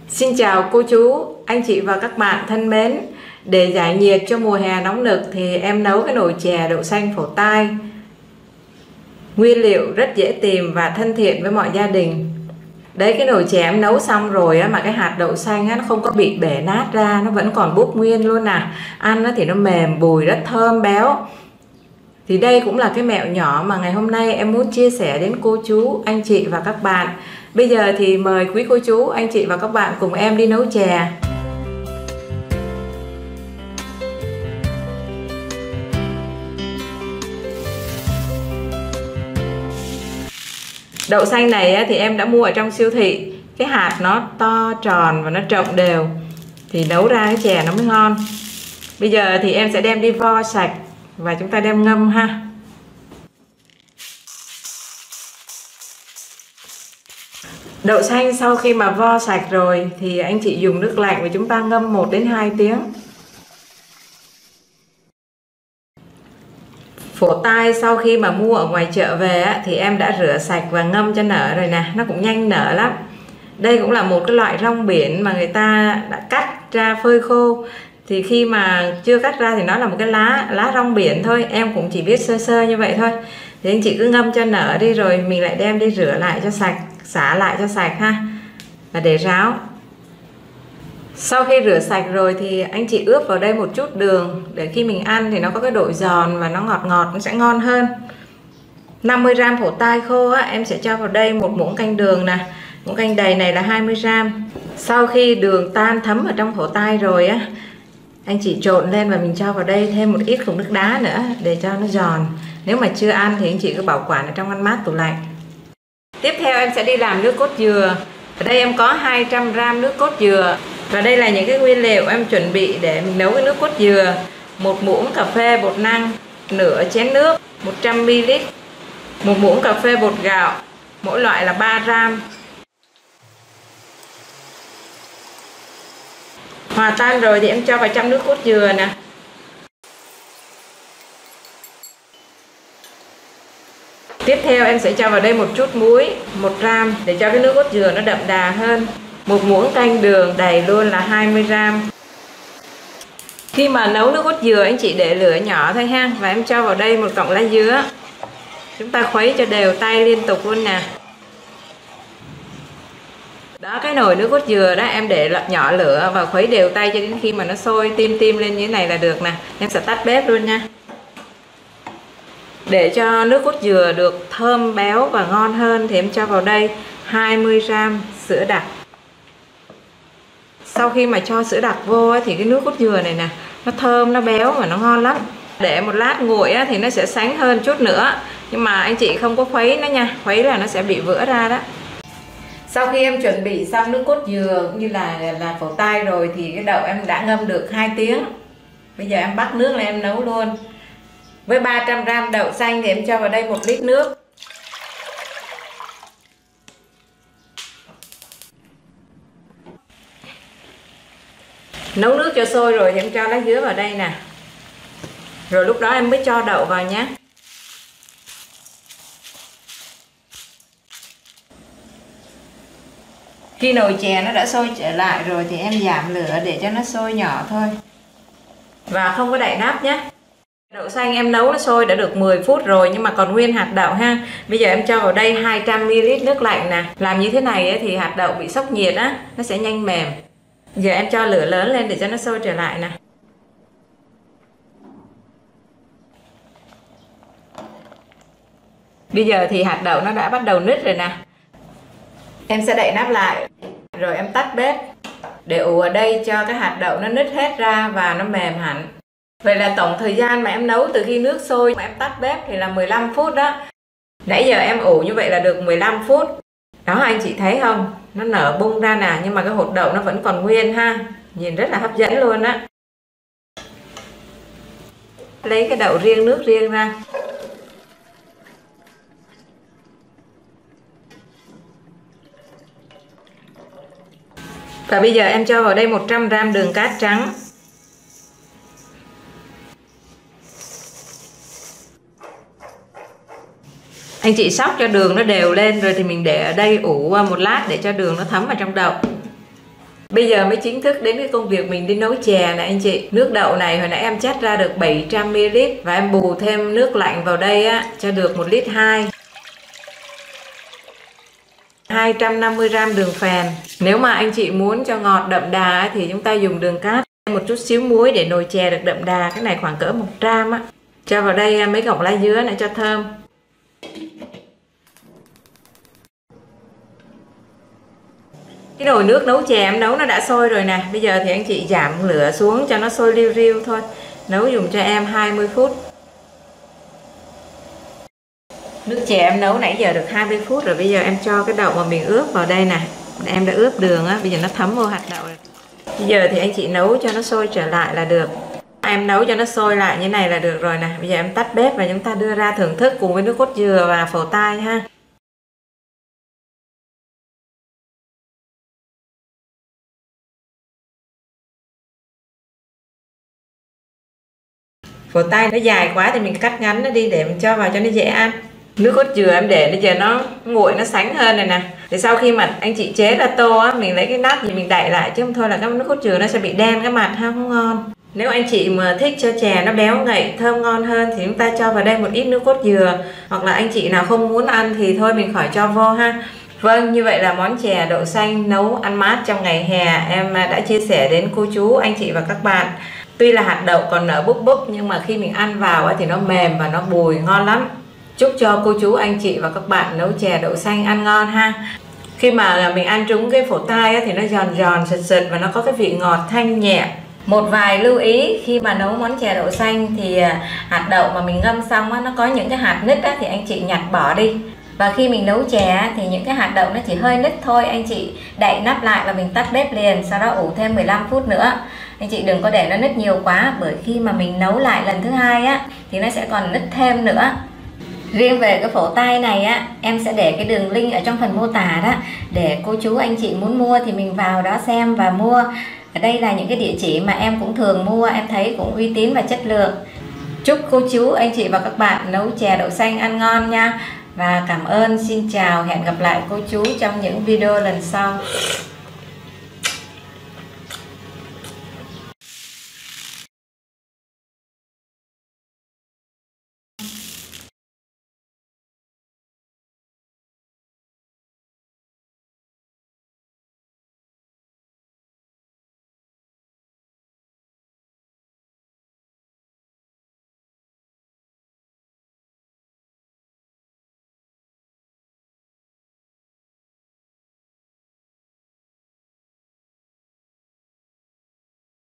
Xin chào cô chú, anh chị và các bạn thân mến. Để giải nhiệt cho mùa hè nóng nực thì em nấu cái nồi chè đậu xanh phổ tai. Nguyên liệu rất dễ tìm và thân thiện với mọi gia đình. Đấy, cái nồi chè em nấu xong rồi á, mà cái hạt đậu xanh á, nó không có bị bể nát ra, nó vẫn còn búp nguyên luôn nè. Ăn á, thì nó mềm bùi, rất thơm béo. Thì đây cũng là cái mẹo nhỏ mà ngày hôm nay em muốn chia sẻ đến cô chú, anh chị và các bạn. Bây giờ thì mời quý cô chú, anh chị và các bạn cùng em đi nấu chè. Đậu xanh này thì em đã mua ở trong siêu thị. Cái hạt nó to tròn và nó trộn đều thì nấu ra cái chè nó mới ngon. Bây giờ thì em sẽ đem đi vo sạch và chúng ta đem ngâm ha. Đậu xanh sau khi mà vo sạch rồi thì anh chị dùng nước lạnh và chúng ta ngâm 1 đến 2 tiếng. Phổ tai sau khi mà mua ở ngoài chợ về thì em đã rửa sạch và ngâm cho nở rồi nè, nó cũng nhanh nở lắm. Đây cũng là một cái loại rong biển mà người ta đã cắt ra phơi khô. Thì khi mà chưa cắt ra thì nó là một cái lá rong biển thôi, em cũng chỉ biết sơ sơ như vậy thôi. Thì anh chị cứ ngâm cho nở đi rồi mình lại đem đi rửa lại cho sạch, xả lại cho sạch ha, và để ráo. Sau khi rửa sạch rồi thì anh chị ướp vào đây một chút đường để khi mình ăn thì nó có cái độ giòn và nó ngọt ngọt, nó sẽ ngon hơn. 50g phổ tai khô em sẽ cho vào đây 1 muỗng canh đường nè. Muỗng canh đầy này là 20g. Sau khi đường tan thấm ở trong phổ tai rồi anh chị trộn lên và mình cho vào đây thêm một ít cục nước đá nữa để cho nó giòn. Nếu mà chưa ăn thì anh chị cứ bảo quản ở trong ngăn mát tủ lạnh. Tiếp theo em sẽ đi làm nước cốt dừa. Ở đây em có 200g nước cốt dừa. Và đây là những cái nguyên liệu em chuẩn bị để mình nấu cái nước cốt dừa. 1 muỗng cà phê bột năng, nửa chén nước, 100ml, 1 muỗng cà phê bột gạo, mỗi loại là 3g. Hòa tan rồi thì em cho vào trong nước cốt dừa nè. Tiếp theo em sẽ cho vào đây một chút muối, 1g để cho cái nước cốt dừa nó đậm đà hơn. 1 muỗng canh đường đầy luôn là 20g. Khi mà nấu nước cốt dừa anh chị để lửa nhỏ thôi ha. Và em cho vào đây 1 cọng lá dứa. Chúng ta khuấy cho đều tay liên tục luôn nè. Đó, cái nồi nước cốt dừa đó em để nhỏ lửa và khuấy đều tay cho đến khi mà nó sôi tim tim lên như thế này là được nè. Em sẽ tắt bếp luôn nha. Để cho nước cốt dừa được thơm béo và ngon hơn thì em cho vào đây 20g sữa đặc. Sau khi mà cho sữa đặc vô thì cái nước cốt dừa này nè, nó thơm, nó béo và nó ngon lắm. Để một lát nguội thì nó sẽ sánh hơn chút nữa. Nhưng mà anh chị không có khuấy nó nha, khuấy là nó sẽ bị vỡ ra đó. Sau khi em chuẩn bị xong nước cốt dừa cũng như là phổ tai rồi thì cái đậu em đã ngâm được 2 tiếng. Bây giờ em bắt nước lên em nấu luôn. Với 300g đậu xanh thì em cho vào đây 1 lít nước. Nấu nước cho sôi rồi thì em cho lá dứa vào đây nè. Rồi lúc đó em mới cho đậu vào nhé. Khi nồi chè nó đã sôi trở lại rồi thì em giảm lửa để cho nó sôi nhỏ thôi. Và không có đậy nắp nhé. Đậu xanh em nấu nó sôi đã được 10 phút rồi nhưng mà còn nguyên hạt đậu ha. Bây giờ em cho vào đây 200ml nước lạnh nè. Làm như thế này thì hạt đậu bị sốc nhiệt nó sẽ nhanh mềm. Giờ em cho lửa lớn lên để cho nó sôi trở lại nè. Bây giờ thì hạt đậu nó đã bắt đầu nứt rồi nè. Em sẽ đậy nắp lại. Rồi em tắt bếp. Để ủ ở đây cho cái hạt đậu nó nứt hết ra và nó mềm hẳn. Vậy là tổng thời gian mà em nấu từ khi nước sôi mà em tắt bếp thì là 15 phút đó. Nãy giờ em ủ như vậy là được 15 phút. Đó, anh chị thấy không? Nó nở bung ra nè, nhưng mà cái hột đậu nó vẫn còn nguyên ha. Nhìn rất là hấp dẫn luôn á. Lấy cái đậu riêng, nước riêng ra. Và bây giờ em cho vào đây 100g đường cát trắng. Anh chị xóc cho đường nó đều lên rồi thì mình để ở đây ủ một lát để cho đường nó thấm vào trong đậu. Bây giờ mới chính thức đến cái công việc mình đi nấu chè này anh chị. Nước đậu này hồi nãy em chắt ra được 700ml và em bù thêm nước lạnh vào đây á cho được 1,2 lít. 250g đường phèn. Nếu mà anh chị muốn cho ngọt đậm đà thì chúng ta dùng đường cát. Một chút xíu muối để nồi chè được đậm đà, cái này khoảng cỡ 100 á. Cho vào đây mấy cọng lá dứa này cho thơm. Cái nồi nước nấu chè em nấu nó đã sôi rồi nè. Bây giờ thì anh chị giảm lửa xuống cho nó sôi liu riu thôi. Nấu dùng cho em 20 phút. Nước chè em nấu nãy giờ được 20 phút rồi. Bây giờ em cho cái đậu mà mình ướp vào đây nè. Em đã ướp đường á, bây giờ nó thấm vô hạt đậu rồi. Bây giờ thì anh chị nấu cho nó sôi trở lại là được. Em nấu cho nó sôi lại như này là được rồi nè. Bây giờ em tắt bếp và chúng ta đưa ra thưởng thức cùng với nước cốt dừa và phổ tai ha. Phổ tai nó dài quá thì mình cắt ngắn nó đi để mình cho vào cho nó dễ ăn. Nước cốt dừa em để bây giờ nó nguội, nó sánh hơn này nè. Thì sau khi mà anh chị chế ra tô á, mình lấy cái nắp gì mình đậy lại, chứ không thôi là cái nước cốt dừa nó sẽ bị đen cái mặt ha, không ngon. Nếu anh chị mà thích cho chè nó béo ngậy, thơm ngon hơn thì chúng ta cho vào đây một ít nước cốt dừa. Hoặc là anh chị nào không muốn ăn thì thôi mình khỏi cho vô ha. Vâng, như vậy là món chè đậu xanh nấu ăn mát trong ngày hè em đã chia sẻ đến cô chú, anh chị và các bạn. Tuy là hạt đậu còn nở búp búp nhưng mà khi mình ăn vào thì nó mềm và nó bùi, ngon lắm. Chúc cho cô chú, anh chị và các bạn nấu chè đậu xanh ăn ngon ha. Khi mà mình ăn trúng cái phổ tai thì nó giòn giòn, sật sật và nó có cái vị ngọt thanh nhẹ. Một vài lưu ý khi mà nấu món chè đậu xanh thì hạt đậu mà mình ngâm xong nó có những cái hạt nứt thì anh chị nhặt bỏ đi. Và khi mình nấu chè thì những cái hạt đậu nó chỉ hơi nứt thôi, anh chị đậy nắp lại và mình tắt bếp liền, sau đó ủ thêm 15 phút nữa. Anh chị đừng có để nó nứt nhiều quá, bởi khi mà mình nấu lại lần thứ hai thì nó sẽ còn nứt thêm nữa. Riêng về cái phổ tai này em sẽ để cái đường link ở trong phần mô tả đó, để cô chú anh chị muốn mua thì mình vào đó xem và mua. Ở đây là những cái địa chỉ mà em cũng thường mua, em thấy cũng uy tín và chất lượng. Chúc cô chú, anh chị và các bạn nấu chè đậu xanh ăn ngon nha. Và cảm ơn, xin chào, hẹn gặp lại cô chú trong những video lần sau.